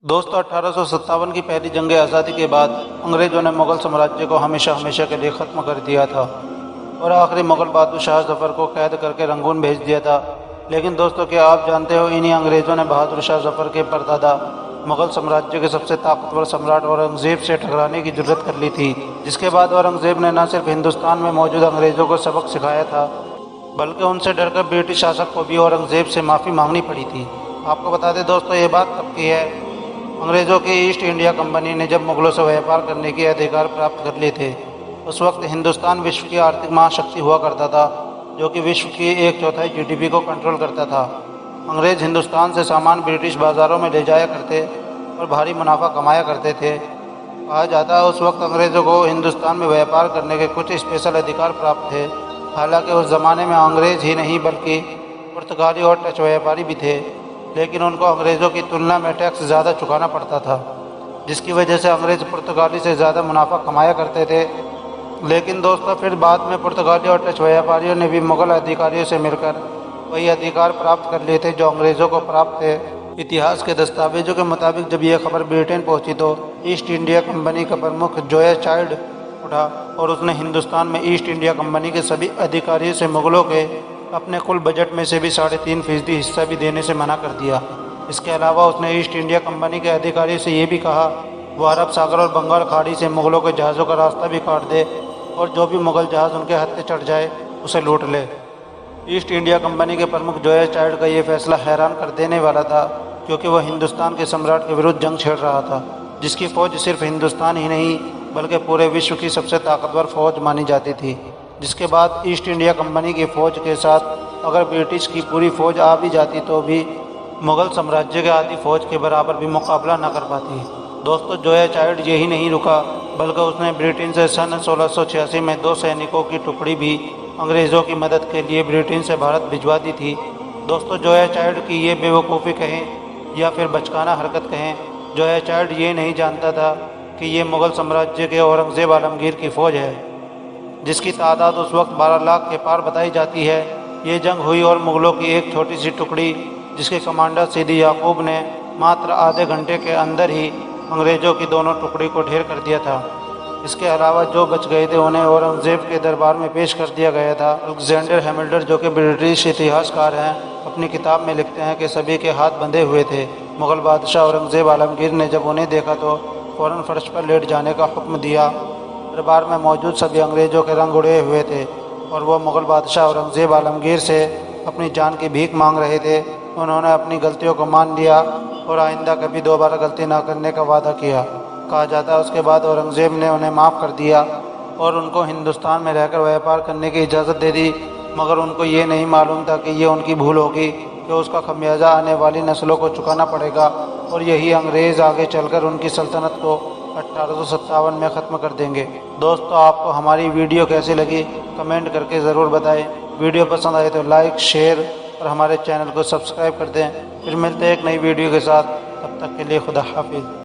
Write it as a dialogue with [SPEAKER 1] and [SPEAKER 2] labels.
[SPEAKER 1] दोस्तों 1857 की पहली जंग आज़ादी के बाद अंग्रेज़ों ने मुग़ल साम्राज्य को हमेशा हमेशा के लिए ख़त्म कर दिया था और आखिरी मुग़ल बहादुर शाह जफ़र को कैद करके रंगून भेज दिया था। लेकिन दोस्तों, क्या आप जानते हो, इन्हीं अंग्रेज़ों ने बहादुर शाह जफ़र के परदादा मुग़ल साम्राज्य के सबसे ताकतवर सम्राट औरंगज़ेब से टकराने की जुर्रत कर ली थी, जिसके बाद औरंगज़ेब ने न सिर्फ हिंदुस्तान में मौजूद अंग्रेज़ों को सबक सिखाया था, बल्कि उनसे डरकर ब्रिटिश शासक को भी औरंगज़ेब से माफ़ी मांगनी पड़ी थी। आपको बता दें दोस्तों, ये बात तब की है अंग्रेज़ों की ईस्ट इंडिया कंपनी ने जब मुग़लों से व्यापार करने के अधिकार प्राप्त कर लिए थे। उस वक्त हिंदुस्तान विश्व की आर्थिक महाशक्ति हुआ करता था, जो कि विश्व की 1/4 जीडीपी को कंट्रोल करता था। अंग्रेज़ हिंदुस्तान से सामान ब्रिटिश बाज़ारों में ले जाया करते और भारी मुनाफा कमाया करते थे। कहा जाता है उस वक्त अंग्रेज़ों को हिंदुस्तान में व्यापार करने के कुछ स्पेशल अधिकार प्राप्त थे। हालांकि उस ज़माने में अंग्रेज़ ही नहीं बल्कि पुर्तगाली और डच व्यापारी भी थे, लेकिन उनको अंग्रेज़ों की तुलना में टैक्स ज़्यादा चुकाना पड़ता था, जिसकी वजह से अंग्रेज़ पुर्तगाली से ज़्यादा मुनाफा कमाया करते थे। लेकिन दोस्तों, फिर बाद में पुर्तगाली और डच व्यापारियों ने भी मुग़ल अधिकारियों से मिलकर वही अधिकार प्राप्त कर लिए थे जो अंग्रेज़ों को प्राप्त थे। इतिहास के दस्तावेजों के मुताबिक जब यह खबर ब्रिटेन पहुंची तो ईस्ट इंडिया कंपनी का प्रमुख जोया चाइल्ड उठा और उसने हिंदुस्तान में ईस्ट इंडिया कंपनी के सभी अधिकारियों से मुग़लों के अपने कुल बजट में से भी 3.5% हिस्सा भी देने से मना कर दिया। इसके अलावा उसने ईस्ट इंडिया कंपनी के अधिकारियों से ये भी कहा वो अरब सागर और बंगाल खाड़ी से मुग़लों के जहाज़ों का रास्ता भी काट दे और जो भी मुग़ल जहाज़ उनके हत्थे चढ़ जाए उसे लूट ले। ईस्ट इंडिया कंपनी के प्रमुख जोया चाइल्ड का ये फैसला हैरान कर देने वाला था, क्योंकि वह हिंदुस्तान के सम्राट के विरुद्ध जंग छेड़ रहा था, जिसकी फ़ौज सिर्फ हिंदुस्तान ही नहीं बल्कि पूरे विश्व की सबसे ताकतवर फ़ौज मानी जाती थी। जिसके बाद ईस्ट इंडिया कंपनी की फ़ौज के साथ अगर ब्रिटिश की पूरी फ़ौज आ भी जाती तो भी मुग़ल साम्राज्य के आधी फ़ौज के बराबर भी मुकाबला न कर पाती। दोस्तों, जोया चाइल्ड यही नहीं रुका, बल्कि उसने ब्रिटेन से सन 1686 में 2 सैनिकों की टुकड़ी भी अंग्रेज़ों की मदद के लिए ब्रिटेन से भारत भिजवा दी थी। दोस्तों, जोया चाइल्ड की ये बेवकूफ़ी कहें या फिर बचकाना हरकत कहें, जोया चाइल्ड ये नहीं जानता था कि ये मुग़ल साम्राज्य के औरंगज़ेब आलमगीर की फ़ौज है, जिसकी तादाद उस वक्त 12 लाख के पार बताई जाती है। ये जंग हुई और मुग़लों की एक छोटी सी टुकड़ी, जिसके कमांडर सीदी याकूब ने मात्र आधे घंटे के अंदर ही अंग्रेज़ों की दोनों टुकड़ी को ढेर कर दिया था। इसके अलावा जो बच गए थे उन्हें औरंगज़ेब के दरबार में पेश कर दिया गया था। अलेक्जेंडर हैमिल्टन, जो कि ब्रिटिश इतिहासकार हैं, अपनी किताब में लिखते हैं कि सभी के हाथ बंधे हुए थे। मुग़ल बादशाह औरंगज़ेब आलमगीर ने जब उन्हें देखा तो फ़ौरन फर्श पर लेट जाने का हुक्म दिया। दरबार में मौजूद सभी अंग्रेज़ों के रंग उड़े हुए थे और वह मुग़ल बादशाह औरंगज़ेब आलमगीर से अपनी जान की भीख मांग रहे थे। उन्होंने अपनी गलतियों को मान लिया और आइंदा कभी दोबारा गलती न करने का वादा किया। कहा जाता है उसके बाद औरंगज़ेब ने उन्हें माफ़ कर दिया और उनको हिंदुस्तान में रहकर व्यापार करने की इजाज़त दे दी, मगर उनको ये नहीं मालूम था कि ये उनकी भूल होगी, कि उसका खमियाजा आने वाली नस्लों को चुकाना पड़ेगा और यही अंग्रेज़ आगे चलकर उनकी सल्तनत को 1857 में ख़त्म कर देंगे। दोस्तों, आपको हमारी वीडियो कैसी लगी कमेंट करके ज़रूर बताएं। वीडियो पसंद आए तो लाइक, शेयर और हमारे चैनल को सब्सक्राइब कर दें। फिर मिलते हैं एक नई वीडियो के साथ, तब तक के लिए खुदा हाफिज़।